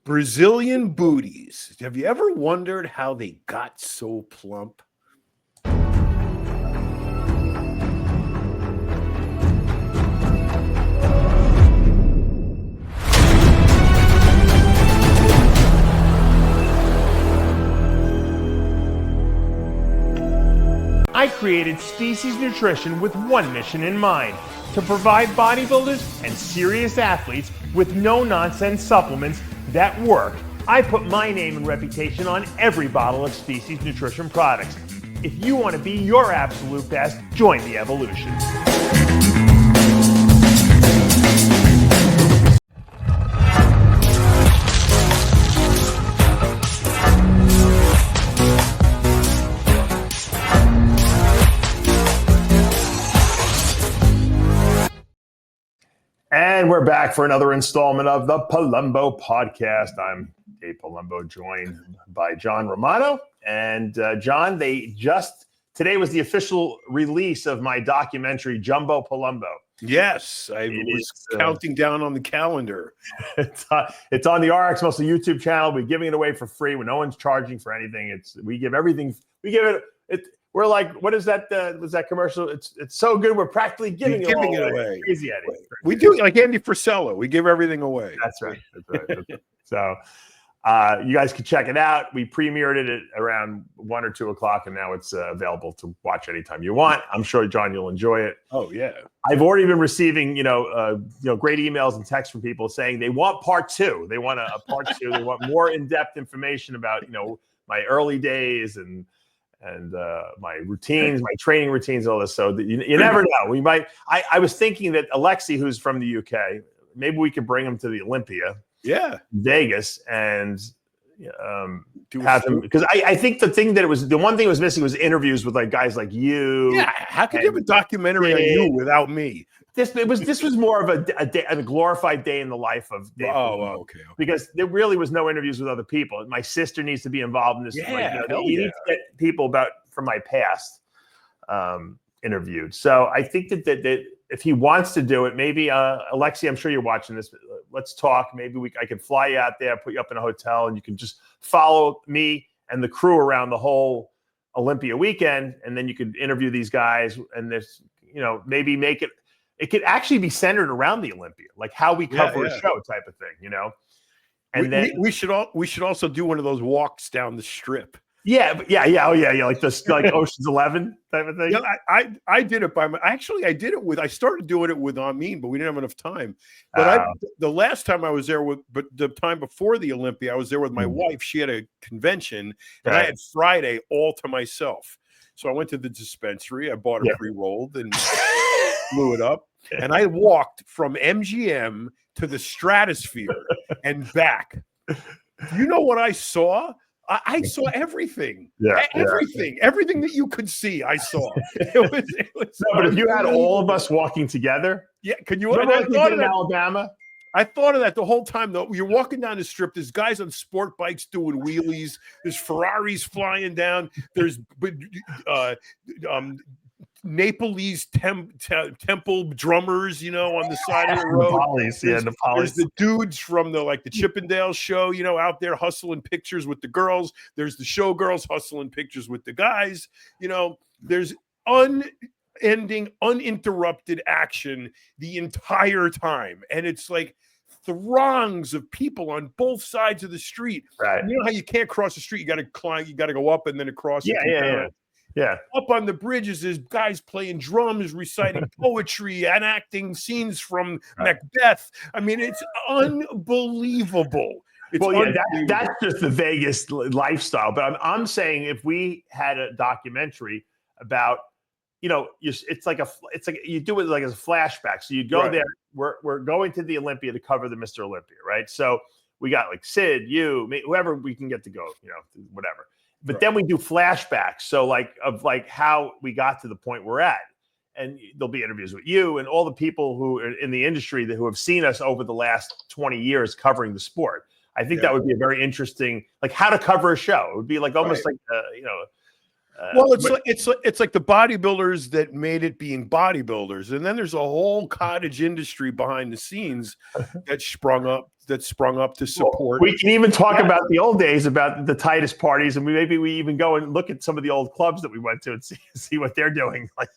Brazilian booties. Have you ever wondered how they got so plump? I created Species Nutrition with one mission in mind: to provide bodybuilders and serious athletes with no-nonsense supplements that work. I put my name and reputation on every bottle of Species Nutrition products. If you want to be your absolute best, join the evolution. And we're back for another installment of the Palumbo Podcast. I'm Dave Palumbo, joined by John Romano. And John, today was the official release of my documentary, Jumbo Palumbo. Yes, I was counting down on the calendar. It's on the RxMuscle YouTube channel. We're giving it away for free when no one's charging for anything. We give everything. We give it. We're like, what is that? Was that commercial? It's so good. We're practically giving it away. Crazy Eddie. We do like Andy Frisella. We give everything away. That's right. So you guys can check it out. We premiered it at around 1 or 2 o'clock, and now it's available to watch anytime you want. I'm sure, John, you'll enjoy it. Oh yeah. I've already been receiving, great emails and texts from people saying they want part 2. They want a part 2. They want more in-depth information about, my early days and my routines, my training routines, all this. So you never know. We might. I was thinking that Alexi, who's from the UK, maybe we could bring him to the Olympia, Vegas, and have him, because I think the one thing that was missing was interviews with like guys like you. Yeah, how could you have a documentary on you without me? This was more of a glorified day in the life of Dave. Okay. Because there really was no interviews with other people. My sister needs to be involved in this. Yeah, you need to get people from my past interviewed. So I think that if he wants to do it, maybe Alexi, I'm sure you're watching this. Let's talk. Maybe I could fly you out there, put you up in a hotel, and you can just follow me and the crew around the whole Olympia weekend, and then you could interview these guys, and this, maybe make it. It could actually be centered around the Olympia, like how we cover a show type of thing, And then we should also do one of those walks down the strip. Yeah, like this, like Ocean's 11 type of thing. I did it I started doing it with Amin, but we didn't have enough time. But the last time I was there but the time before the Olympia, I was there with my wife. She had a convention, and I had Friday all to myself. So I went to the dispensary. I bought a pre-rolled and blew it up. And I walked from MGM to the Stratosphere and back. You know what I saw? I saw everything. Everything that you could see, I saw. It was but if you had all of us walking together, could you? In Alabama. I thought of that the whole time, though. You're walking down the strip. There's guys on sport bikes doing wheelies. There's Ferraris flying down. There's Nepalese temple drummers, on the side of the road. There's the dudes from the Chippendale show, out there hustling pictures with the girls. There's the showgirls hustling pictures with the guys. There's unending, uninterrupted action the entire time, and it's like throngs of people on both sides of the street. Right. You know how you can't cross the street? You got to climb. You got to go up and then across. Yeah. Up on the bridges, there's guys playing drums, reciting poetry, and acting scenes from Macbeth. I mean, it's unbelievable. That's just the Vegas lifestyle. But I'm saying if we had a documentary about, it's like you do it like as a flashback. So you go there. We're going to the Olympia to cover the Mr. Olympia, right? So we got like Sid, you, me, whoever we can get to go, whatever. But then we do flashbacks. So of how we got to the point we're at. And there'll be interviews with you and all the people who are in the industry who have seen us over the last 20 years covering the sport. I think that would be a very interesting, how to cover a show. It would be almost well, it's like the bodybuilders that made it being bodybuilders, and then there's a whole cottage industry behind the scenes that sprung up that sprung up to support. We can even talk about the old days, about the Titus parties, and maybe we even go and look at some of the old clubs that we went to and see what they're doing, like,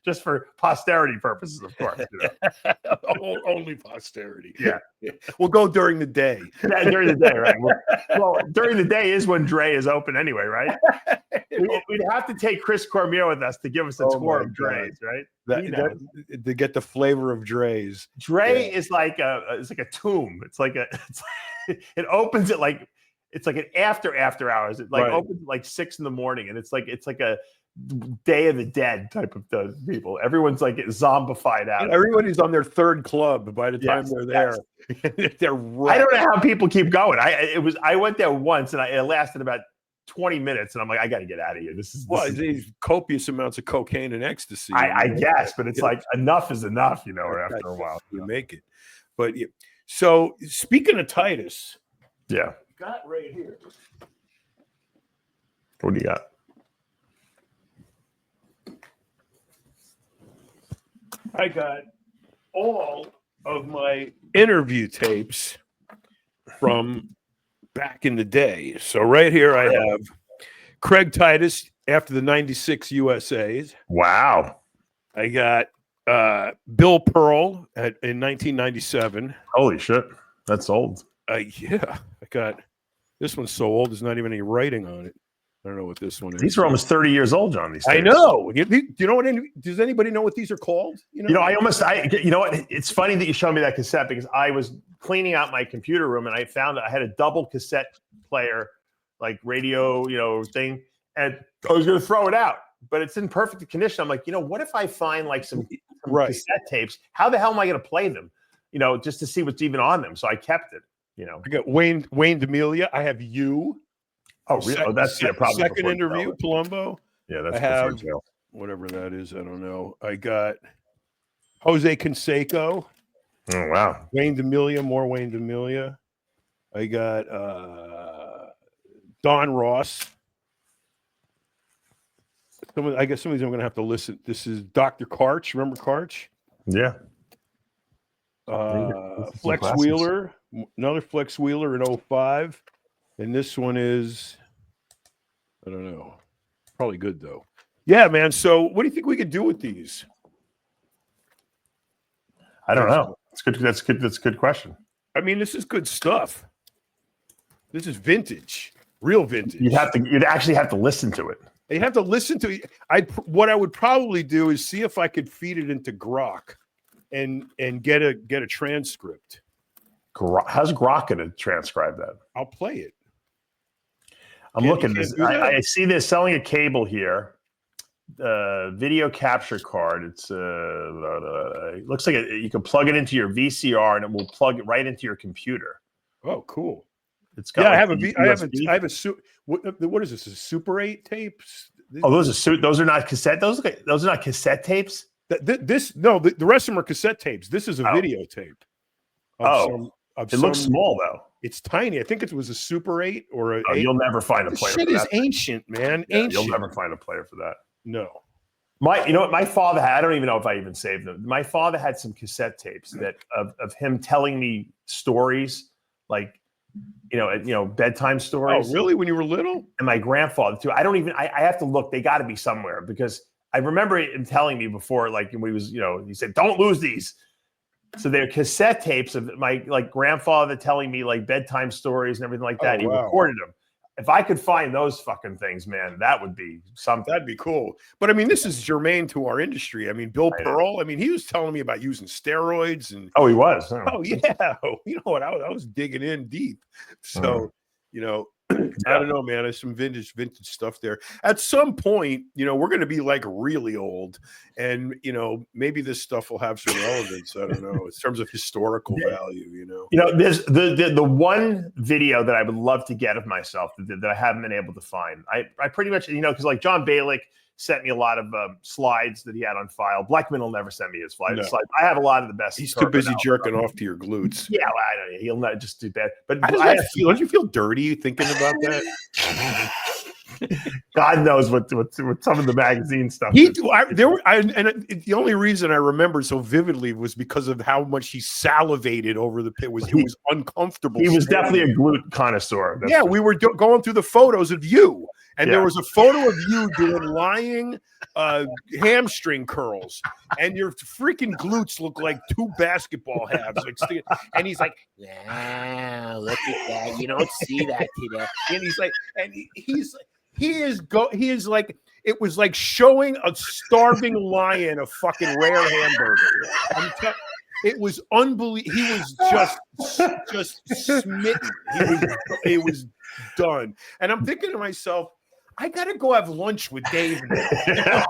just for posterity purposes, of course. Only posterity. Yeah. We'll go during the day. Yeah, during the day, right? Well, during the day is when Dre is open anyway, right? We'd have to take Chris Cormier with us to give us a tour of Dre's, right? To get the flavor of Dre's. Dre is like a tomb. It opens at it's like an after hours. It opens at like 6 a.m, and it's like a Day of the Dead type of people. Everyone's like zombified out. Everybody's on their third club by the time they're there. They're I don't know how people keep going. I went there once and it lasted about 20 minutes, and I'm like, I got to get out of here. This is these copious amounts of cocaine and ecstasy. I guess, but it's like enough is enough, after a while. You make it. But so speaking of Titus, got right here. What do you got? I got all of my interview tapes from back in the day. So right here I have Craig Titus after the 96 USAs. Wow. I got Bill Pearl in 1997. Holy shit. That's old. I got this one's so old there's not even any writing on it. I don't know what this one is. These are almost 30 years old, John. These tapes. I know. Do you know what? Does anybody know what these are called? You know what? It's funny that you showed me that cassette, because I was cleaning out my computer room and I found I had a double cassette player, like radio, thing, and I was going to throw it out, but it's in perfect condition. I'm like, what if I find like some cassette tapes? How the hell am I going to play them? Just to see what's even on them. So I kept it. I got Wayne D'Amelia. I have you. Oh, really? That's probably second interview, Palumbo. Yeah, that's I have whatever that is. I don't know. I got Jose Canseco. Oh, wow. Wayne D'Amelia, more Wayne D'Amelia. I got Don Ross. I guess some of these I'm going to have to listen. This is Dr. Karch. Remember Karch? Yeah. Flex Wheeler. Another Flex Wheeler in 05. And this one is, I don't know, probably good though. Yeah, man. So what do you think we could do with these? I don't know. It's good. That's good. That's a good question. I mean, this is good stuff. This is vintage, real vintage. You'd actually have to listen to it. You have to listen to it. What I would probably do is see if I could feed it into Grok and get a transcript. How's Grok going to transcribe that? I'll play it. I'm looking at this. I see they're selling a cable here. Video capture card. It's it looks like you can plug it into your VCR and it will plug it right into your computer. Oh, cool. It's got I have a what is this? A Super 8 tapes? Those are not cassette. Those are not cassette tapes. The rest of them are cassette tapes. This is a videotape. It looks small though. It's tiny. I think it was a Super 8 or a. You'll never find a player. Shit is ancient, man. Yeah, ancient. You'll never find a player for that. No. My father had. I don't even know if I even saved them. My father had some cassette tapes that of him telling me stories, like bedtime stories. Oh, really? When you were little? And my grandfather too. I have to look. They got to be somewhere, because I remember him telling me before, like when he was, he said, "Don't lose these." So they're cassette tapes of my grandfather telling me like bedtime stories and everything like that. He recorded them. If I could find those fucking things, man, that would be something. That'd be cool. But I mean, this is germane to our industry. I mean, Bill Pearl, he was telling me about using steroids and. Oh, he was. Oh yeah. You know what? I was digging in deep. So, I don't know, man. There's some vintage stuff there. At some point, we're going to be like really old, and maybe this stuff will have some relevance. I don't know, in terms of historical value. There's the one video that I would love to get of myself that I haven't been able to find. I pretty much because like John Balick sent me a lot of slides that he had on file. Blackman will never send me his slides. No. I have a lot of the best. He's too busy jerking off to your glutes. Yeah, well, I don't know. He'll not just do that. But don't you feel dirty thinking about that? God knows what some of the magazine stuff. The only reason I remember so vividly was because of how much he salivated over the pit. He was uncomfortable. He was definitely a glute connoisseur. We were going through the photos of you, and there was a photo of you doing lying hamstring curls, and your freaking glutes look like two basketball halves. And he's like, "Wow, look at that! You don't see that today." And he's like, he is like, it was like showing a starving lion a fucking rare hamburger. It was unbelievable. He was just smitten. He was done. And I'm thinking to myself, I gotta go have lunch with Dave now.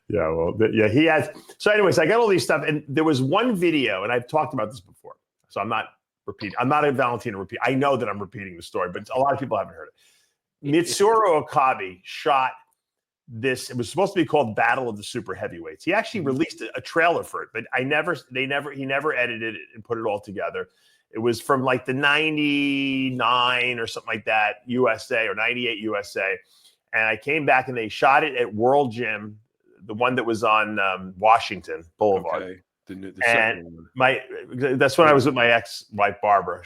He has. So, anyways, I got all these stuff, and there was one video, and I've talked about this before, so I'm not repeating. I'm not a Valentino repeat. I know that I'm repeating the story, but a lot of people haven't heard it. Mitsuru Okabe shot this. It was supposed to be called Battle of the Super Heavyweights. He actually released a trailer for it, but he never edited it and put it all together. It was from like the 99 or something like that, USA, or 98 USA. And I came back and they shot it at World Gym, the one that was on Washington Boulevard. Okay. That's when I was with my ex-wife, Barbara.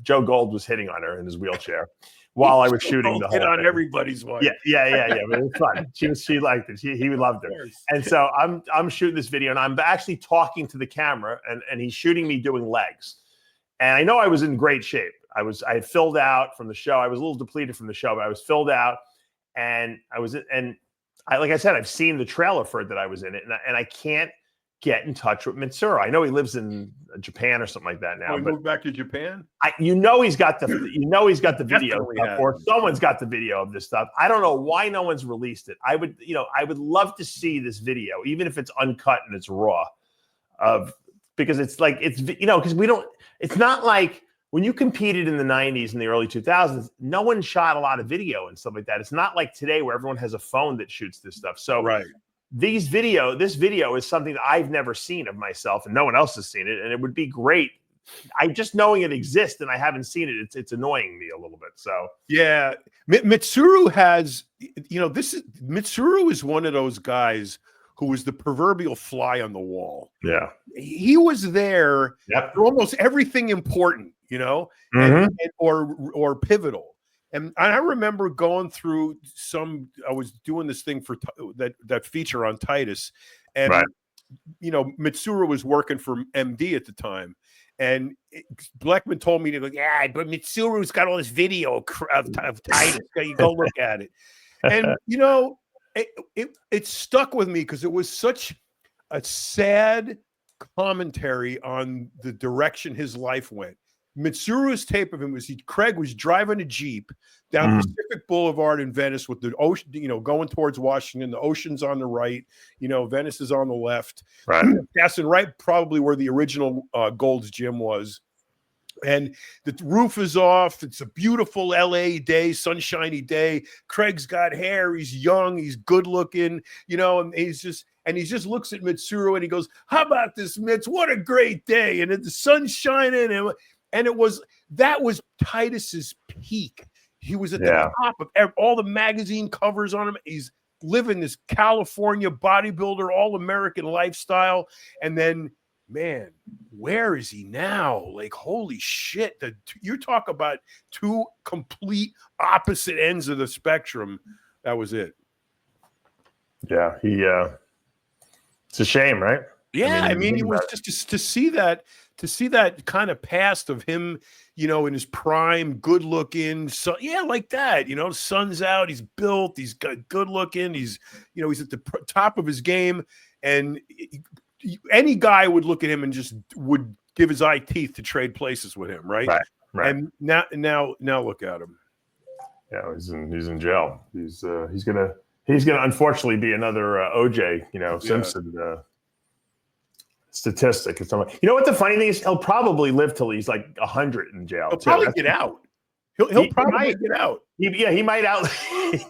Joe Gold was hitting on her in his wheelchair while I was shooting the whole thing. On everybody's wife. Yeah. But it was fun. She liked it. He loved it. And so I'm shooting this video, and I'm actually talking to the camera, and he's shooting me doing legs. And I know I was in great shape. I had filled out from the show. I was a little depleted from the show, but I was filled out, and like I said, I've seen the trailer for it that I was in it, and I can't get in touch with Mitsuru. I know he lives in Japan or something like that now. He moved back to Japan. He's got the video, or someone's got the video of this stuff. I don't know why no one's released it. I would love to see this video, even if it's uncut and it's raw, because it's not like when you competed in the 90s and the early 2000s, no one shot a lot of video and stuff like that. It's not like today where everyone has a phone that shoots this stuff. So this video is something that I've never seen of myself, and no one else has seen it. And it would be great. Just knowing it exists and I haven't seen it, it's annoying me a little bit. So yeah, Mitsuru has, Mitsuru is one of those guys who was the proverbial fly on the wall. Yeah. He was there for almost everything important, or pivotal. And I remember going through I was doing this thing for that feature on Titus, and Mitsuru was working for MD at the time, and Blackman told me to go, but Mitsuru's got all this video of Titus. You go look at it, and it stuck with me because it was such a sad commentary on the direction his life went. Mitsuru's tape of him was Craig was driving a Jeep down Pacific Boulevard in Venice with the ocean, going towards Washington. The ocean's on the right, Venice is on the left. Right. Passing right probably where the original Gold's Gym was. And the roof is off. It's a beautiful LA day, sunshiny day. Craig's got hair. He's young. He's good looking, and he just looks at Mitsuru and he goes, "How about this, Mits? What a great day." And the sun's shining. And that was Titus's peak. He was at the top of all the magazine covers on him. He's living this California bodybuilder, all-American lifestyle. And then, man, where is he now? Like, holy shit. You talk about two complete opposite ends of the spectrum. That was it. Yeah, it's a shame, right? Yeah, I mean it was just to see that kind of past of him, in his prime, good looking. So like that, sun's out, he's built, he's good looking, he's at the top of his game, and any guy would look at him and just would give his eye teeth to trade places with him, right? Right. And now look at him. Yeah, he's in jail. He's gonna unfortunately be another OJ, Simpson. Statistic. You know what the funny thing is? He'll probably live till he's like 100 in jail. He'll probably get out. He'll probably get out. He might out.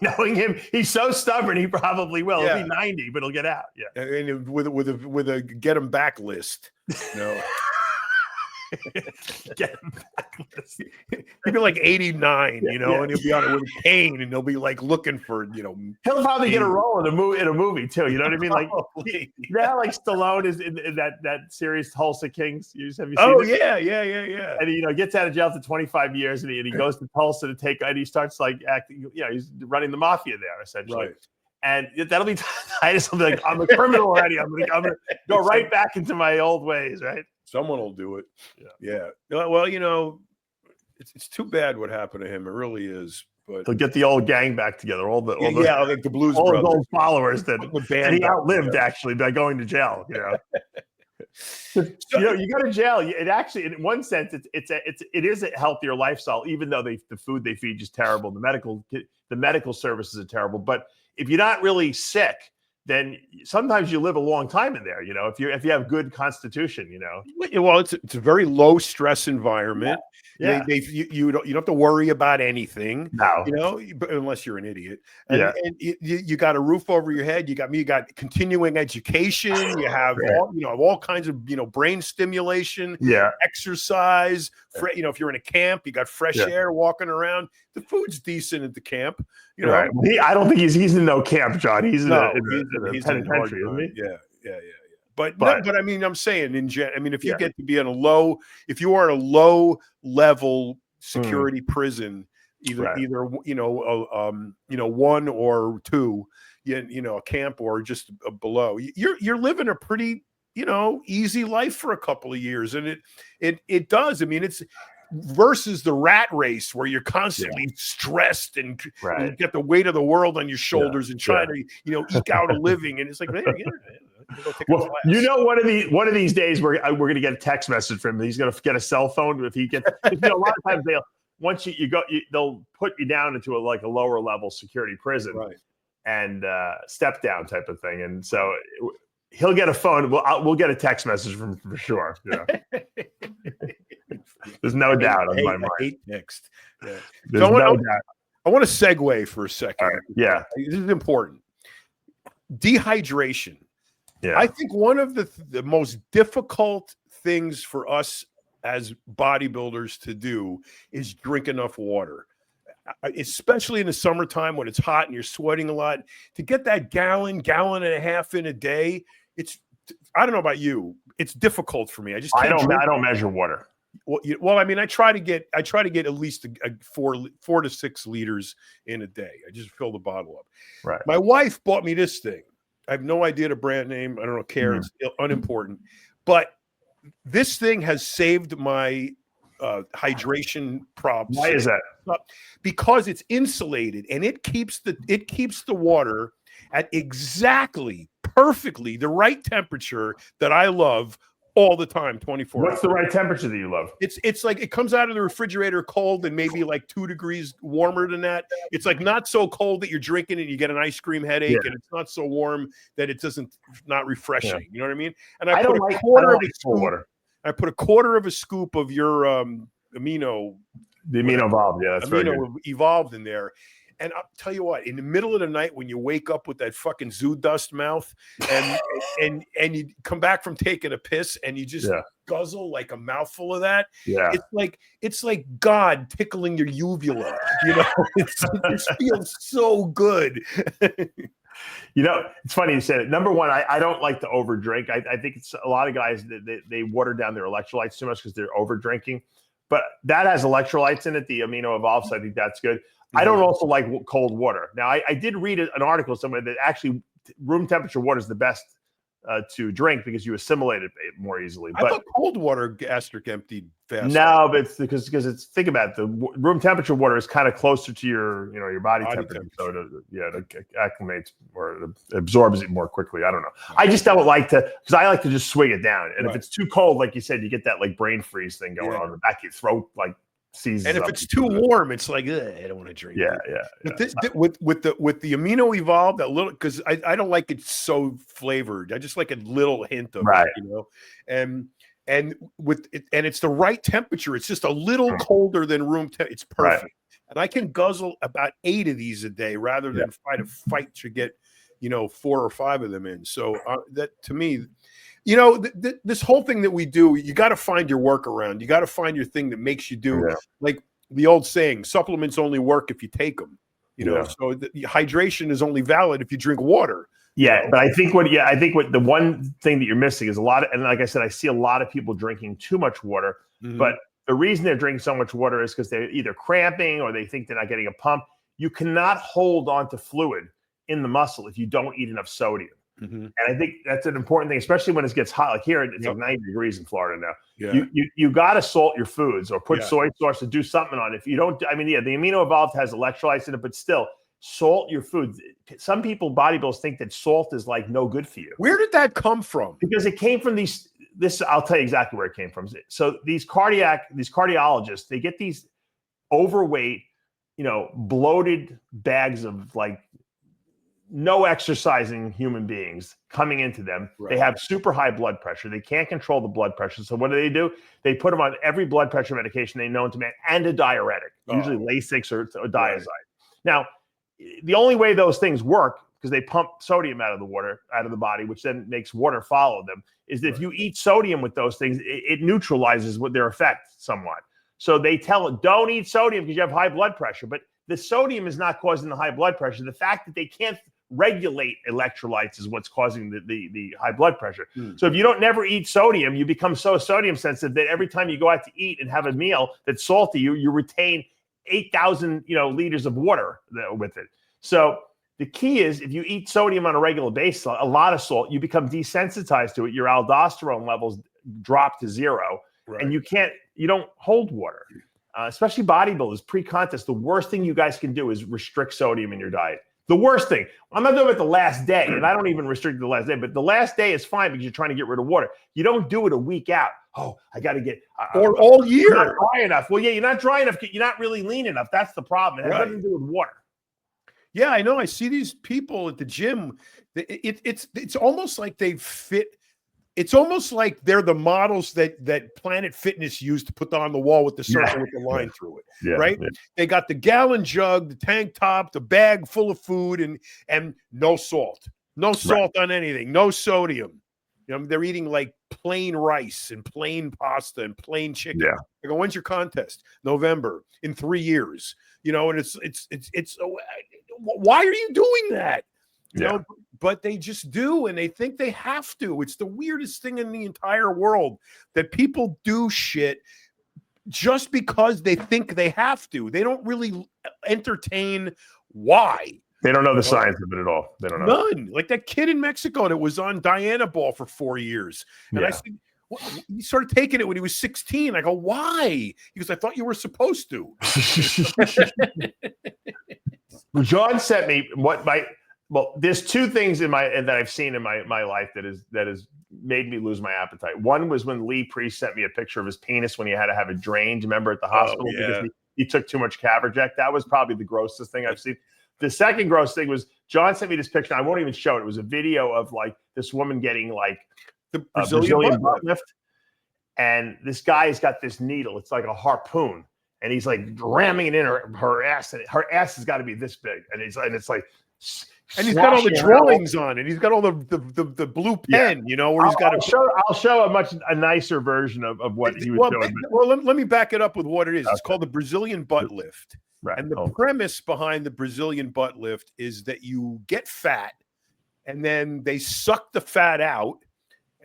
Knowing him, he's so stubborn. He probably will. He'll be 90, but he'll get out. Yeah, and with a get him back list. No. Get him back. He'll be like 89, you know, Yeah. and he'll be on it with a cane, and they'll be like looking for, you know. He'll probably get a role in a movie too. You know what I mean? Like, Probably. you know how like Stallone is in that series Tulsa Kings. Have you seen Oh it? yeah. And he gets out of jail for 25 years, and he goes to Tulsa to take, and he starts like acting. He's running the mafia there essentially. Right. And that'll be Titus. Will be like, I'm a criminal already. I'm gonna go right back into my old ways, right? Someone will do it. Yeah. Well, you know, it's too bad what happened to him. It really is. But They'll get the old gang back together. like the Blues all Brothers, his old followers that the band he outlived actually by going to jail. You know. You go to jail. It actually, in one sense, it is a healthier lifestyle, even though the food they feed is terrible. The medical services are terrible. But if you're not really sick, then sometimes you live a long time in there. You know, if you have good constitution, you know. Well, it's a very low stress environment. Yeah. You don't have to worry about anything. No. You know, unless you're an idiot. And you got a roof over your head. You got continuing education. You have all kinds of brain stimulation. Yeah. Exercise. If you're in a camp, you got fresh air walking around. The food's decent at the camp. You know, right. I don't think he's in no camp, John. He's in a penitentiary, isn't he? Yeah. But I mean, I'm saying if you get to be in if you are in a low level security prison, either one or two, a camp or just below, you're living a pretty easy life for a couple of years, and it does. I mean, it's versus the rat race where you're constantly stressed and you get the weight of the world on your shoulders and trying to eke out a living, and it's like, man, well, one of these days we're going to get a text message from him. He's going to get a cell phone if he gets. A lot of times once you go, they'll put you down into a lower level security prison, right? And step down type of thing, and so he'll get a phone. We'll get a text message from him for sure. Yeah. There's no doubt on my mind. I hate text. Yeah. There's no doubt. I want to segue for a second. Right. Yeah. This is important. Dehydration. Yeah. I think one of the most difficult things for us as bodybuilders to do is drink enough water, especially in the summertime when it's hot and you're sweating a lot. To get that gallon and a half in a day, I don't know about you. It's difficult for me. I don't measure water. Well, I mean, I try to get at least 4 to 6 liters in a day. I just fill the bottle up. Right. My wife bought me this thing. I have no idea the brand name. I don't care. It's unimportant. But this thing has saved my hydration problems. Why is that? Because it's insulated and it keeps the water at exactly perfectly the right temperature that I love all the time, 24 hours. What's the right temperature that you love? It's like it comes out of the refrigerator cold and maybe like 2 degrees warmer than that. It's like not so cold that you're drinking and you get an ice cream headache, and it's not so warm that it not refreshing. Yeah. You know what I mean? And I put a quarter of a scoop of your amino. The amino evolved, yeah, that's amino evolved in there. And I'll tell you what, in the middle of the night when you wake up with that fucking zoo dust mouth and you come back from taking a piss and you just guzzle like a mouthful of that, it's like God tickling your uvula. It feels so good. It's funny you said it. Number one, I don't like to over drink. I think it's a lot of guys they water down their electrolytes too much because they're over drinking. But that has electrolytes in it, the amino evolved, so I think that's good. I don't also like cold water. Now, I did read an article somewhere that actually room temperature water is the best to drink because you assimilate it more easily. I thought cold water gastric emptied faster. No, but it's because think about it. The room temperature water is kind of closer to your body temperature. So it acclimates or it absorbs it more quickly. I don't know. I just don't like because I like to just swig it down. And if it's too cold, like you said, you get that like brain freeze thing going on in the back of your throat, like seizes. And if it's too warm, it's like, I don't want to drink. Yeah. But with the amino evolved, that little, because I don't like it so flavored. I just like a little hint of it, and with it, and it's the right temperature. It's just a little colder than room temp. It's perfect. Right. And I can guzzle about 8 of these a day rather than fight to get 4 or 5 of them in. So that to me, You know, this whole thing that we do, you got to find your workaround. You got to find your thing that makes you do, like the old saying, supplements only work if you take them. You know, so the hydration is only valid if you drink water. Yeah, but I think what the one thing that you're missing is a lot of, and like I said, I see a lot of people drinking too much water, but the reason they're drinking so much water is because they're either cramping or they think they're not getting a pump. You cannot hold on to fluid in the muscle if you don't eat enough sodium. And I think that's an important thing, especially when it gets hot. Like here, it's like 90 degrees in Florida now. You got to salt your foods or put soy sauce or do something on it. If you don't, I mean, the Amino Evolved has electrolytes in it, but still salt your foods. Some people, bodybuilders, think that salt is like no good for you. Where did that come from? Because it came from this, I'll tell you exactly where it came from. So these cardiologists, they get these overweight, bloated bags of like no exercising human beings coming into them. They have super high blood pressure. They can't control the blood pressure. So what do? They put them on every blood pressure medication they know to man and a diuretic, usually Lasix or Diazide. Now, the only way those things work, because they pump sodium out of the water, out of the body, which then makes water follow them, is that if you eat sodium with those things, it neutralizes their effect somewhat. So they tell it, don't eat sodium because you have high blood pressure. But the sodium is not causing the high blood pressure. The fact that they can't regulate electrolytes is what's causing the high blood pressure. So if you don't never eat sodium, you become so sodium sensitive that every time you go out to eat and have a meal that's salty, you retain 8,000 liters of water with it. So the key is if you eat sodium on a regular basis, a lot of salt, you become desensitized to it. Your aldosterone levels drop to zero, and you don't hold water. Especially bodybuilders pre-contest, the worst thing you guys can do is restrict sodium in your diet. The worst thing. I'm not talking about the last day, and I don't even restrict the last day, but the last day is fine because you're trying to get rid of water. You don't do it a week out. Oh, I got to get or all year. Not dry enough. Well, yeah, you're not dry enough. You're not really lean enough. That's the problem. It has nothing to do with water. Yeah, I know. I see these people at the gym. It's almost like they fit. It's almost like they're the models that Planet Fitness used to put on the wall with the circle with the line through it, right? Yeah. They got the gallon jug, the tank top, the bag full of food, and no salt. No salt on anything. No sodium. They're eating like plain rice and plain pasta and plain chicken. Yeah. I go, when's your contest? November, in 3 years. And it's why are you doing that? You know, but they just do, and they think they have to. It's the weirdest thing in the entire world that people do shit just because they think they have to. They don't really entertain why. They don't know the science of it at all. They don't know. None. Like that kid in Mexico that was on Diana Ball for 4 years. And I said, he started taking it when he was 16. I go, why? Because I thought you were supposed to. John sent me there's two things that I've seen in my life that has made me lose my appetite. One was when Lee Priest sent me a picture of his penis when he had to have it drained. Remember at the hospital because he took too much Caverject. That was probably the grossest thing I've seen. The second gross thing was John sent me this picture. I won't even show it. It was a video of like this woman getting like the Brazilian butt lift, and this guy has got this needle. It's like a harpoon, and he's like ramming it in her ass, and her ass has got to be this big, and it's like. And he's got all the drawings on it. He's got all the blue pen, where he's got I'll show a nicer version of what he was doing. Well, let me back it up with what it is. It's called the Brazilian butt lift. Right. And the premise behind the Brazilian butt lift is that you get fat and then they suck the fat out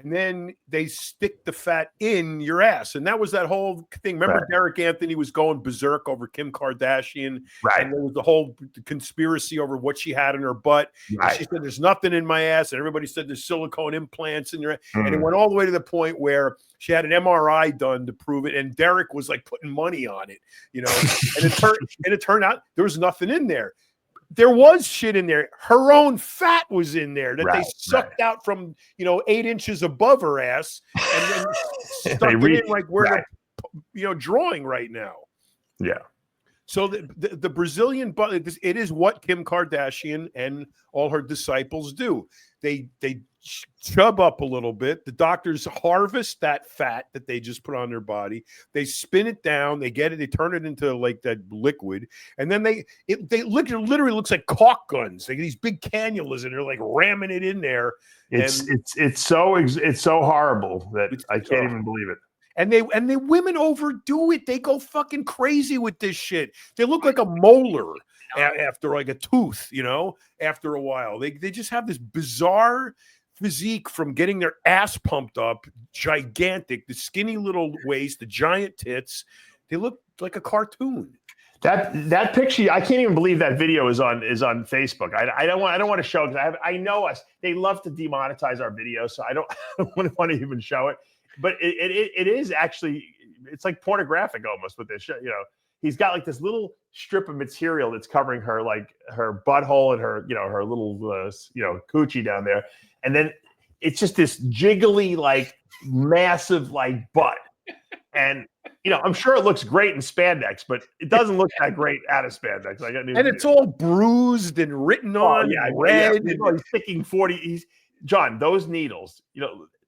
and then they stick the fat in your ass. And that was that whole thing. Remember Derek Anthony was going berserk over Kim Kardashian. Right. And there was the whole conspiracy over what she had in her butt. Right. She said, there's nothing in my ass. And everybody said there's silicone implants in your ass. And it went all the way to the point where she had an MRI done to prove it. And Derek was like putting money on it, and it turned out there was nothing in there. There was shit in there. Her own fat was in there that they sucked out from, 8 inches above her ass and then stuck it in like we're, drawing right now. Yeah. So the Brazilian butt, it is what Kim Kardashian and all her disciples do. They chub up a little bit. The doctors harvest that fat that they just put on their body. They spin it down. They get it. They turn it into like that liquid, and then literally looks like caulk guns. They get these big cannulas, and they're like ramming it in there. It's so horrible that I can't even believe it. And they women overdo it. They go fucking crazy with this shit. They look like a molar after like a tooth, after a while. They just have this bizarre physique from getting their ass pumped up, gigantic, the skinny little waist, the giant tits. They look like a cartoon. That picture, I can't even believe that video is on Facebook. I don't want to show it because I know us. They love to demonetize our videos, so I don't want to even show it. But it is actually, it's like pornographic almost with this shit. He's got like this little strip of material that's covering her, like her butthole and her, her little, coochie down there. And then it's just this jiggly, like massive, like butt. And, I'm sure it looks great in spandex, but it doesn't look that great out of spandex. And it's all bruised and written on, red. Yeah. He's sticking 40. John, those needles,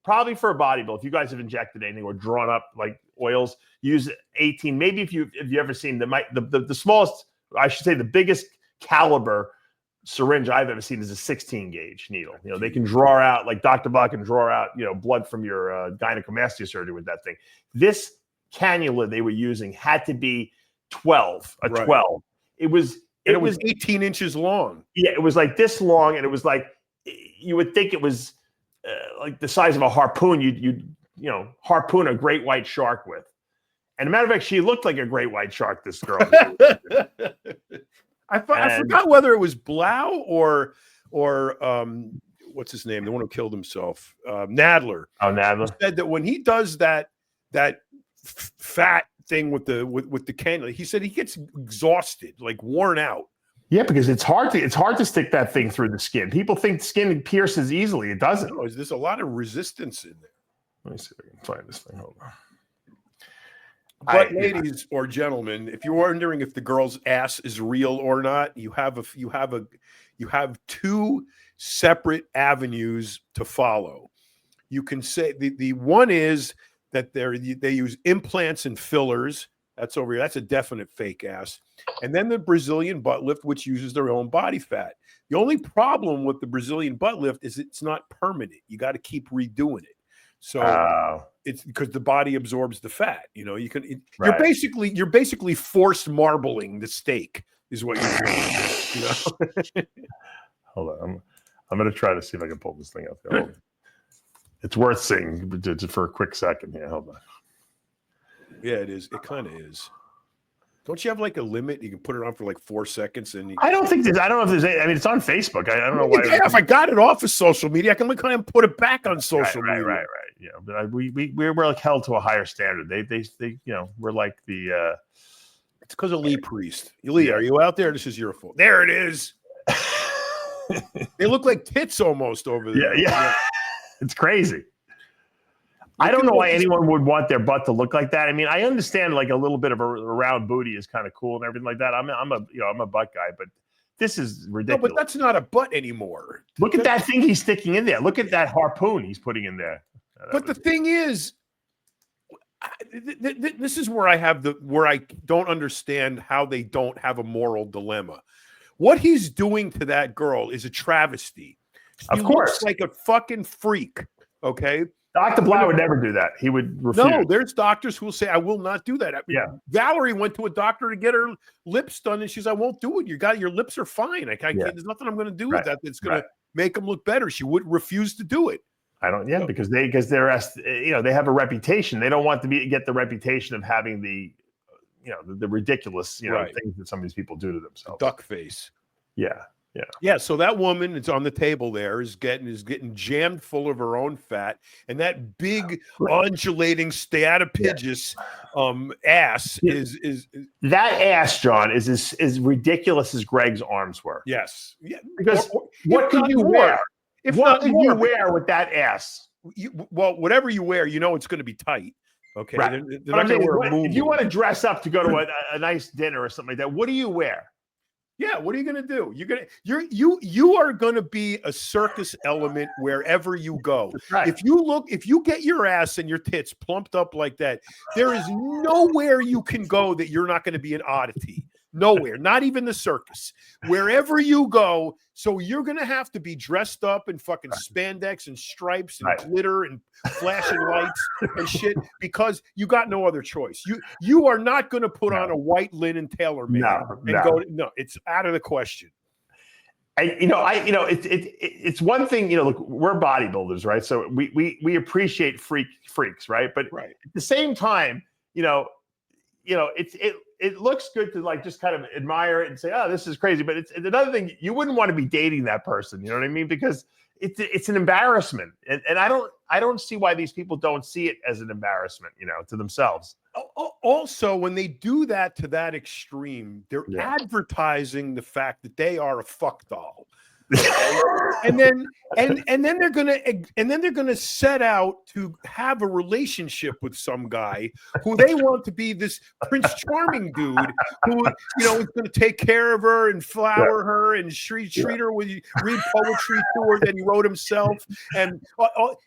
probably for a bodybuilder, if you guys have injected anything or drawn up like oils, use 18. Maybe if you ever seen the smallest, I should say the biggest caliber syringe I've ever seen is a 16 gauge needle. They can draw out, like Dr. Bach can draw out, blood from your gynecomastia surgery with that thing. This cannula they were using had to be 12. It was 18 inches long. Yeah, it was like this long, and it was like you would think it was like the size of a harpoon. You'd harpoon a great white shark with. And a matter of fact, she looked like a great white shark. This girl. I forgot whether it was Blau or what's his name, the one who killed himself, Nadler. Oh, Nadler said that when he does that fat thing with the cannula, he said he gets exhausted, like worn out. Yeah, because it's hard to stick that thing through the skin. People think skin pierces easily. It doesn't. No, there's a lot of resistance in there. Let me see if I can find this thing. Hold on. But ladies or gentlemen, if you're wondering if the girl's ass is real or not, you have two separate avenues to follow. You can say the one is that they use implants and fillers. That's over here. That's a definite fake ass. And then the Brazilian butt lift, which uses their own body fat. The only problem with the Brazilian butt lift is it's not permanent. You got to keep redoing it. So it's because the body absorbs the fat. You're basically forced marbling the steak is what you're doing. Hold on. I'm going to try to see if I can pull this thing up there. It's worth seeing for a quick second here. Hold on. Yeah, it is. It kind of is. Don't you have like a limit? You can put it on for like 4 seconds, and I don't know if there's. I mean, it's on Facebook. I don't know why. Yeah, if I got it off of social media, I can kind of put it back on social media. Right. Yeah, but we're like held to a higher standard. They we're like the. It's because of Lee Priest. Lee, are you out there? This is your fault. There it is. They look like tits almost over there. Yeah. It's crazy. I don't know why anyone would want their butt to look like that. I mean, I understand like a little bit of a round booty is kind of cool and everything like that. I'm a butt guy, but this is ridiculous. No, but that's not a butt anymore. Look at that thing he's sticking in there. Look at that harpoon he's putting in there. But the thing is, this is where I don't understand how they don't have a moral dilemma. What he's doing to that girl is a travesty. Of course, looks like a fucking freak. Okay. Dr. Blau would never do that. He would refuse. No, there's doctors who will say, I will not do that. I mean, yeah. Valerie went to a doctor to get her lips done, and she's, I won't do it. Your lips are fine. There's nothing I'm going to do with that that's going to make them look better. She would refuse to do it. I don't. Yeah, because they're they have a reputation. They don't want to get the reputation of having the ridiculous things that some of these people do to themselves. Duck face. Yeah. So that woman that's on the table there is getting jammed full of her own fat, and that big undulating steatopygous ass is that ass, John, is as ridiculous as Greg's arms were. Yes. Yeah. Because what could you wear? What could you wear with that ass? Whatever you wear, it's going to be tight. Okay. Right. They're not going to wear a if you want to dress up to go to a nice dinner or something like that, what do you wear? Yeah, what are you gonna do? You are gonna be a circus element wherever you go. Right. If you get your ass and your tits plumped up like that, there is nowhere you can go that you're not going to be an oddity. Nowhere, not even the circus. Wherever you go, so you're gonna have to be dressed up in fucking spandex and stripes and glitter and flashing lights and shit because you got no other choice. You are not gonna put on a white linen tailor-made go. It's out of the question. And it's one thing. Look, we're bodybuilders, right? So we appreciate freaks, right? But at the same time, it looks good to like just kind of admire it and say, oh, this is crazy. But it's another thing. You wouldn't want to be dating that person. You know what I mean? Because it's an embarrassment. And I don't see why these people don't see it as an embarrassment, to themselves. Also, when they do that to that extreme, they're advertising the fact that they are a fuck doll. and then they're gonna set out to have a relationship with some guy who they want to be this Prince Charming dude who is gonna take care of her and flower her and treat her with read poetry to her that he wrote himself, and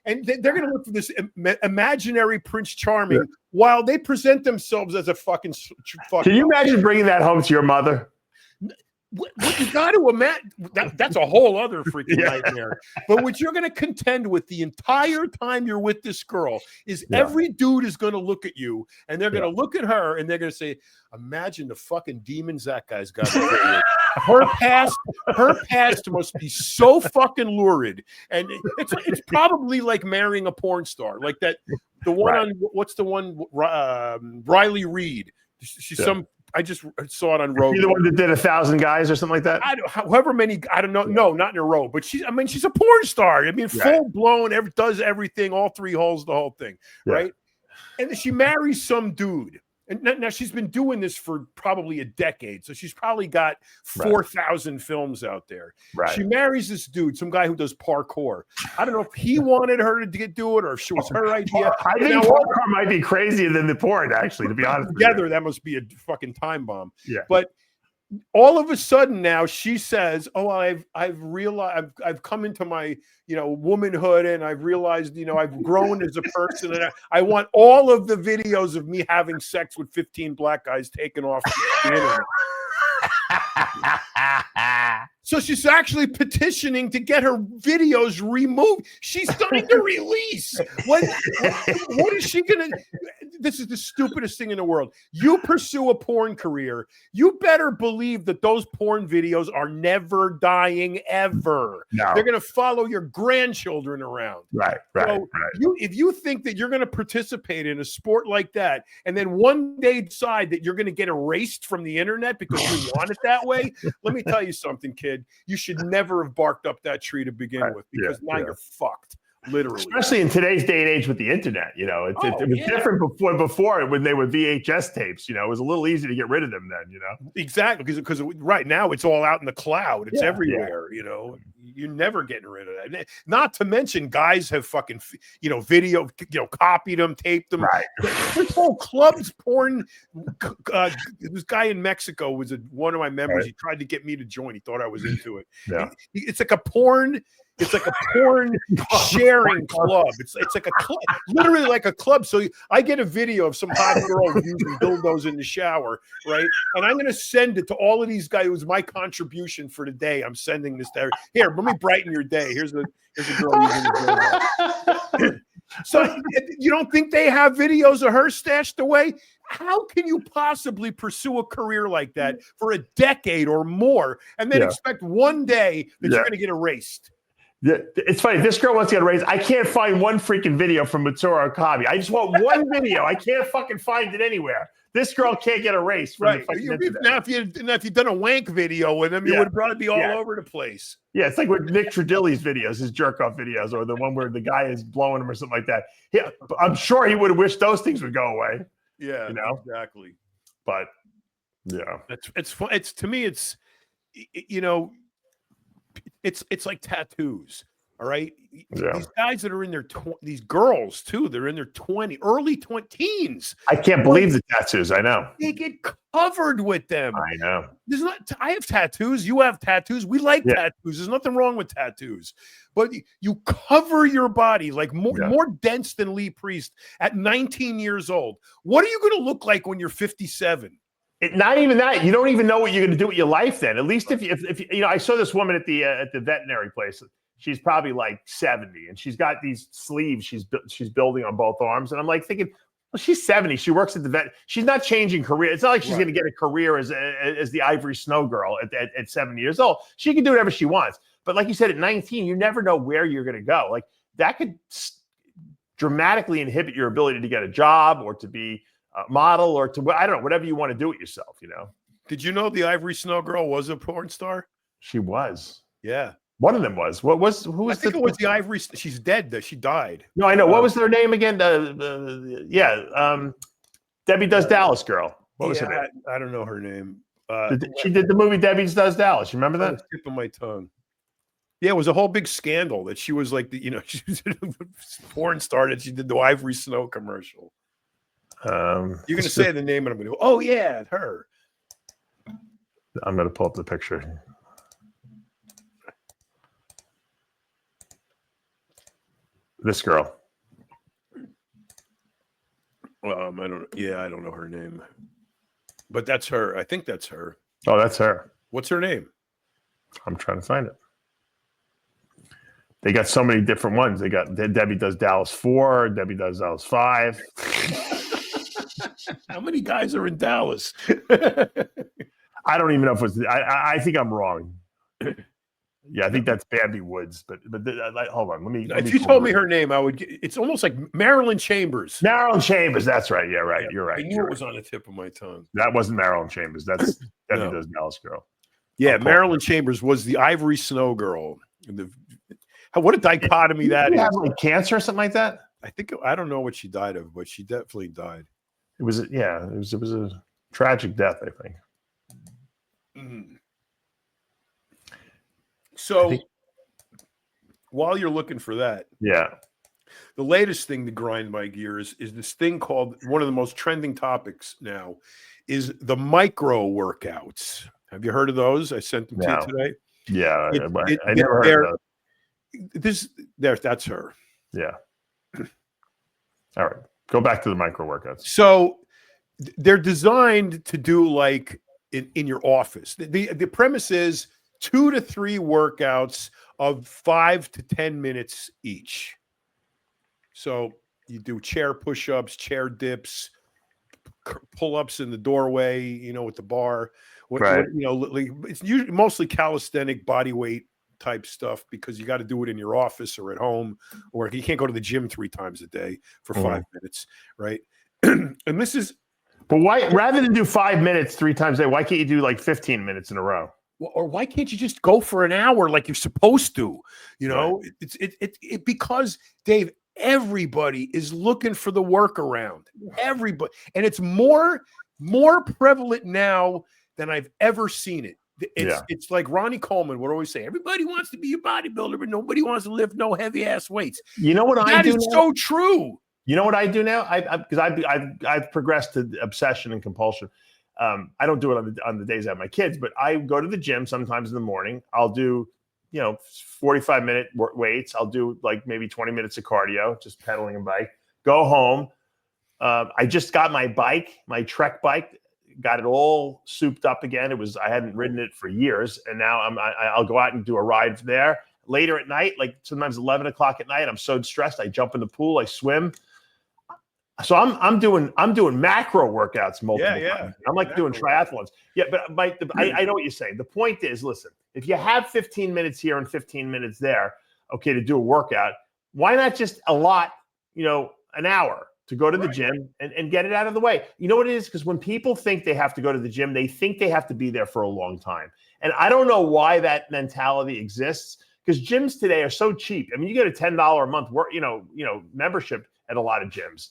they're gonna look for this imaginary Prince Charming while they present themselves as a fucking. Can you imagine bringing that home to your mother? What you got to imagine, that's a whole other freaking nightmare. But what you're going to contend with the entire time you're with this girl is every dude is going to look at you and they're going to look at her and they're going to say, imagine the fucking demons that guy's got. Her past must be so fucking lurid. And it's probably like marrying a porn star, like that. The one on, what's the one, Riley Reid. She's I just saw it on Rogan. The one that did 1,000 guys or something like that? However many, I don't know. No, not in a row. But she's a porn star. I mean, full blown, does everything, all three holes, the whole thing, right? And then she marries some dude. And now she's been doing this for probably a decade. So she's probably got 4,000 films out there. Right. She marries this dude, some guy who does parkour. I don't know if he wanted her to do it or if it was her idea. I think parkour might be crazier than the porn, actually, to be honest. Together, that must be a fucking time bomb. Yeah. But all of a sudden now she says, oh, I've realized I've come into my, womanhood and I've realized, I've grown as a person and I want all of the videos of me having sex with 15 black guys taken off the internet. So she's actually petitioning to get her videos removed. She's starting to release. What is she going to? This is the stupidest thing in the world. You pursue a porn career. You better believe that those porn videos are never dying ever. No. They're going to follow your grandchildren around. Right. If you think that you're going to participate in a sport like that, and then one day decide that you're going to get erased from the internet because you want it that way, let me tell you something, kid. You should never have barked up that tree to begin with because now you're fucked. Literally, especially in today's day and age with the internet, it was different before when they were VHS tapes. It was a little easy to get rid of them then. Exactly, because right now it's all out in the cloud. It's everywhere. You're never getting rid of that. Not to mention, guys have fucking video, copied them, taped them. Right. This whole club's porn. This guy in Mexico was one of my members. Right. He tried to get me to join. He thought I was into it. Yeah. It's like a porn. It's like a porn sharing club. It's like a club, literally like a club. So I get a video of some hot girl using dildos in the shower, right? And I'm going to send it to all of these guys. It was my contribution for the day. I'm sending this there. Here, let me brighten your day. Here's a girl using a dildo. So you don't think they have videos of her stashed away? How can you possibly pursue a career like that for a decade or more and then expect one day that you're going to get erased? It's funny. This girl wants to get erased. I can't find one freaking video from Matsuro Okabe. I just want one video. I can't fucking find it anywhere. This girl can't get erased. Right. Now, if you'd done a wank video with him, you would probably be all over the place. Yeah, it's like with Nick Tradilli's videos, his jerk-off videos, or the one where the guy is blowing him or something like that. Yeah, I'm sure he would have wished those things would go away. Yeah, exactly. But, yeah. It's fun. To me, it's like tattoos. All right. Yeah. These guys that are in their these girls too, they're in their early teens. I can't believe the tattoos. I know. They get covered with them. I know. I have tattoos. You have tattoos. We like tattoos. There's nothing wrong with tattoos. But you cover your body like more dense than Lee Priest at 19 years old. What are you going to look like when you're 57? Not even that. You don't even know what you're going to do with your life then. At least if you know, I saw this woman at the veterinary place. She's probably like 70, and she's got these sleeves she's building on both arms. And I'm like thinking, well, she's 70. She works at the vet. She's not changing career. It's not like she's going to get a career as the Ivory Snow Girl at 70 years old. She can do whatever she wants. But like you said, at 19, you never know where you're going to go. Like that could dramatically inhibit your ability to get a job or to be a model or to, I don't know, whatever you want to do with yourself, you know? Did you know the Ivory Snow Girl was a porn star? She was. Yeah. One of them was. Who was? I think it was the Ivory. She's dead. Though she died. No, I know. What was their name again? Debbie Does Dallas girl. What was her name? I don't know her name. She did the movie Debbie Does Dallas. You remember that? Tip of my tongue. Yeah, it was a whole big scandal that she was like she was a porn star that she did the Ivory Snow commercial. You're gonna say the name, and I'm gonna go, oh yeah, her. I'm gonna pull up the picture. This girl. I don't know her name, but that's her. I think that's her. Oh, that's her. What's her name? I'm trying to find it. They got so many different ones. They got Debbie Does Dallas 4, Debbie Does Dallas 5. How many guys are in Dallas? I don't even know if it was. I think I'm wrong. Yeah, I think that's Bambi Woods. But hold on. Let me. If you told me her name, I would. It's almost like Marilyn Chambers. Marilyn Chambers. That's right. Yeah, right. You're right. I knew it was on the tip of my tongue. That wasn't Marilyn Chambers. That's Debbie Does Dallas girl. Yeah, Marilyn Chambers was the Ivory Snow Girl. What a dichotomy that is. Have like cancer or something like that? I don't know what she died of, but she definitely died. It was a tragic death, I think. Mm. So while you're looking for that, the latest thing to grind my gears is this thing called, one of the most trending topics now, is the micro workouts. Have you heard of those? I sent them to you today. Yeah, I never heard of those. That's her. Yeah. All right. Go back to the micro workouts. So they're designed to do like in your office. The premise is 2 to 3 workouts of 5 to 10 minutes each. So you do chair push-ups, chair dips, pull-ups in the doorway, with the bar. It's usually mostly calisthenic body weight type stuff because you got to do it in your office or at home, or you can't go to the gym 3 times a day for 5 minutes, right? And this is. But why, rather than do 5 minutes 3 times a day, why can't you do like 15 minutes in a row? Or why can't you just go for an hour like you're supposed to? Right. It's because, Dave, everybody is looking for the workaround. Everybody, and it's more prevalent now than I've ever seen it. It's like Ronnie Coleman would always say: everybody wants to be a bodybuilder, but nobody wants to lift no heavy ass weights. You know what I do? That is so true. You know what I do now? Because I've progressed to obsession and compulsion. I don't do it on the days I have my kids, but I go to the gym sometimes in the morning. I'll do, 45-minute weights. I'll do like maybe 20 minutes of cardio, just pedaling a bike. Go home. I just got my bike, my Trek bike, got it all souped up again. I hadn't ridden it for years, and now I'll go out and do a ride there. Later at night, like sometimes 11 o'clock at night, I'm so stressed. I jump in the pool, I swim. So I'm doing macro workouts multiple times. I'm like doing triathlons. Yeah, but I know what you're saying. The point is, listen, if you have 15 minutes here and 15 minutes there, okay, to do a workout, why not just allot, an hour to go to the gym and get it out of the way? You know what it is? Because when people think they have to go to the gym, they think they have to be there for a long time. And I don't know why that mentality exists, because gyms today are so cheap. I mean, you get a $10 a month membership at a lot of gyms.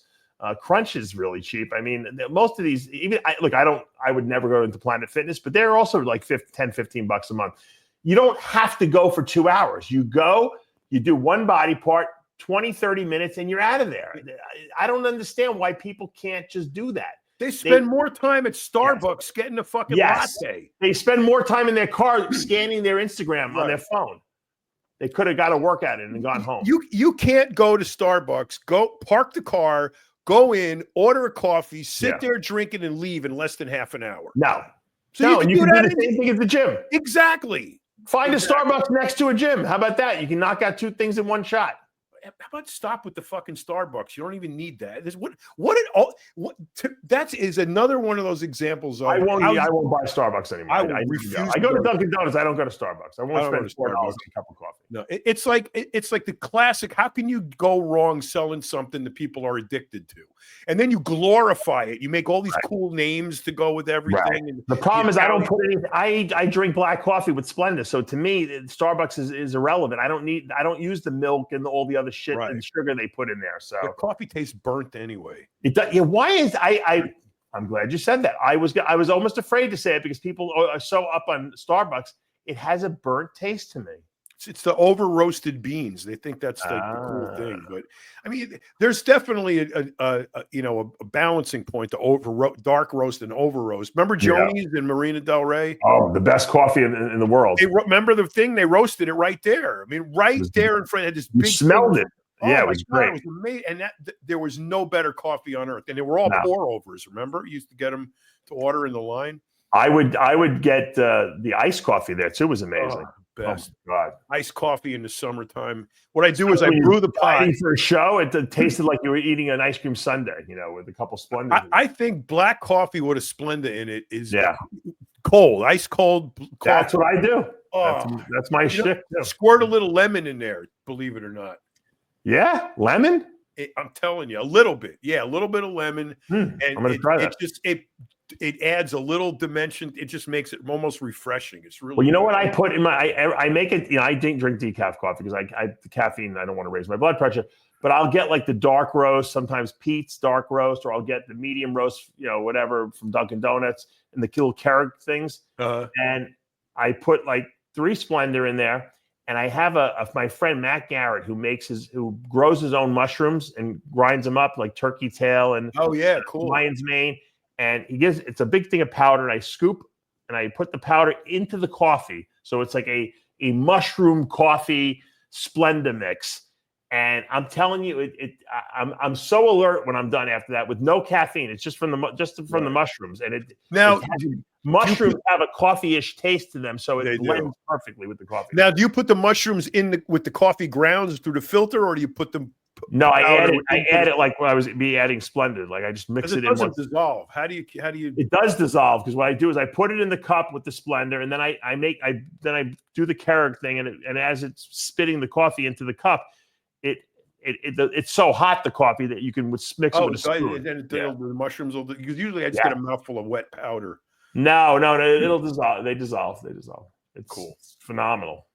Crunch is really cheap. I mean, most of these, I would never go into Planet Fitness, but they're also like $10, $15 a month. You don't have to go for 2 hours. You go, You do one body part, 20, 30 minutes, and you're out of there. I don't understand why people can't just do that. They spend more time at Starbucks getting a fucking latte. They spend more time in their car scanning their Instagram on their phone. They could have got a workout in and gone home. You can't go to Starbucks, go park the car, go in, order a coffee, sit there drinking and leave in less than half an hour. No. So you can do the same thing at the gym. Exactly. Find a Starbucks next to a gym. How about that? You can knock out 2 things in one shot. How about stop with the fucking Starbucks? You don't even need that. That is another one of those examples of I won't buy Starbucks anymore. I refuse. I go to Dunkin' Donuts. I don't go to Starbucks. I won't spend $4 on a cup of coffee. No, it's like the classic. How can you go wrong selling something that people are addicted to, and then you glorify it? You make all these cool names to go with everything. Right. And the problem is I don't put any. I drink black coffee with Splenda, so to me, Starbucks is irrelevant. I don't use the milk and all the other shit and sugar they put in there. So the coffee tastes burnt anyway. It does. Yeah. Why is I'm glad you said that. I was almost afraid to say it because people are so up on Starbucks. It has a burnt taste to me. It's the over roasted beans. They think that's like the cool thing, but I mean, there's definitely a balancing point to dark roast and over roast. Remember Joni's in Marina Del Rey? Oh, the best coffee in the world. Remember the thing? They roasted it right there. I mean, there in front. Had this big. Smelled it. Yeah, it was great. It was amazing, and there was no better coffee on earth. And they were all pour overs. Remember, you used to get them to order in the line. I would get the iced coffee there too. Was amazing. Best. Oh, God. Iced coffee in the summertime. What I do is I brew the pot. For a show, it tasted like you were eating an ice cream sundae, with a couple Splenda. I think black coffee with a Splenda in it is cold, ice cold coffee. That's what I do. That's my shit. Squirt a little lemon in there, believe it or not. Yeah, lemon? I'm telling you, a little bit. Yeah, a little bit of lemon. And I'm going to try that. It adds a little dimension. It just makes it almost refreshing. It's really well. You know what I put in my? I make it. I didn't drink decaf coffee because the caffeine. I don't want to raise my blood pressure. But I'll get like the dark roast, sometimes Pete's dark roast, or I'll get the medium roast. Whatever from Dunkin' Donuts and the little Keurig things. And I put like 3 Splenda in there. And I have my friend Matt Garrett who grows his own mushrooms and grinds them up like turkey tail and cool lion's mane. And it's a big thing of powder, and I scoop and I put the powder into the coffee. So it's like a mushroom coffee Splenda mix. And I'm telling you, I'm so alert when I'm done after that with no caffeine. It's just from the mushrooms. And mushrooms have a coffee-ish taste to them, so it blends perfectly with the coffee. Now, do you put the mushrooms with the coffee grounds through the filter, or do you put them? No, I add it like when I was adding Splendid. Like I just mix it in. It doesn't dissolve. How do you? It does dissolve because what I do is I put it in the cup with the Splenda, and then I do the Keurig thing, and as it's spitting the coffee into the cup, it's so hot, the coffee, that you can mix it with a spoon. And the mushrooms will. Because usually I just get a mouthful of wet powder. No, it'll dissolve. They dissolve. It's cool. It's phenomenal.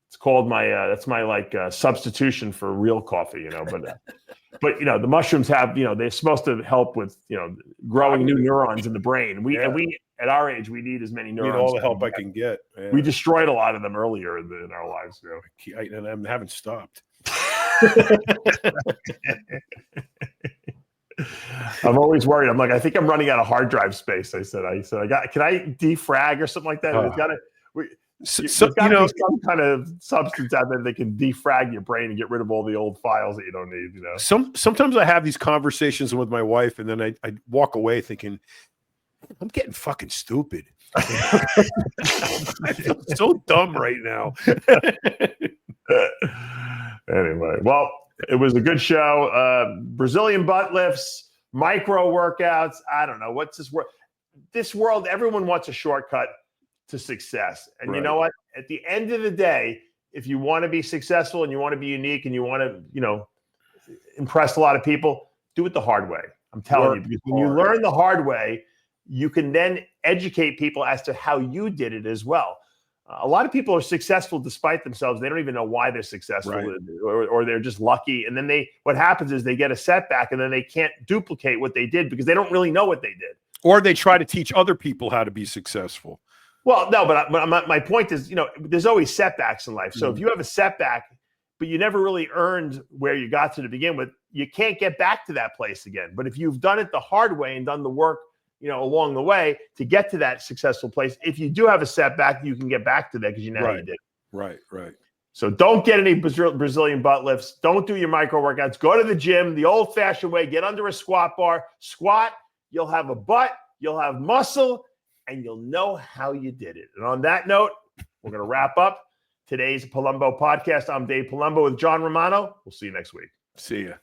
It's called that's my substitution for real coffee, but the mushrooms have, they're supposed to help with, growing new neurons in the brain. We at our age, we need as many neurons. Need all the help I can get. Yeah. We destroyed a lot of them earlier in our lives. And I haven't stopped. I'm always worried. I'm like, I think I'm running out of hard drive space. I said, can I defrag or something like that? There's got to be some kind of substance out there that can defrag your brain and get rid of all the old files that you don't need. Sometimes I have these conversations with my wife, and then I walk away thinking, I'm getting fucking stupid. I feel so dumb right now. Anyway, well, it was a good show. Brazilian butt lifts, micro workouts. I don't know. What's this world? This world, everyone wants a shortcut to success. And you know what? At the end of the day, if you want to be successful and you want to be unique and you want to, impress a lot of people, do it the hard way. I'm telling you, because when you learn the hard way, you can then educate people as to how you did it as well. A lot of people are successful despite themselves. They don't even know why they're successful, or they're just lucky. And then what happens is they get a setback, and then they can't duplicate what they did because they don't really know what they did. Or they try to teach other people how to be successful. Well, no, but my point is, there's always setbacks in life. So if you have a setback, but you never really earned where you got to begin with. You can't get back to that place again. But if you've done it the hard way and done the work, along the way to get to that successful place, if you do have a setback, you can get back to that because you know how you did. Right. So don't get any Brazilian butt lifts. Don't do your micro workouts. Go to the gym the old-fashioned way. Get under a squat bar. Squat. You'll have a butt. You'll have muscle. And you'll know how you did it. And on that note, we're going to wrap up today's Palumbo Podcast. I'm Dave Palumbo with John Romano. We'll see you next week. See ya.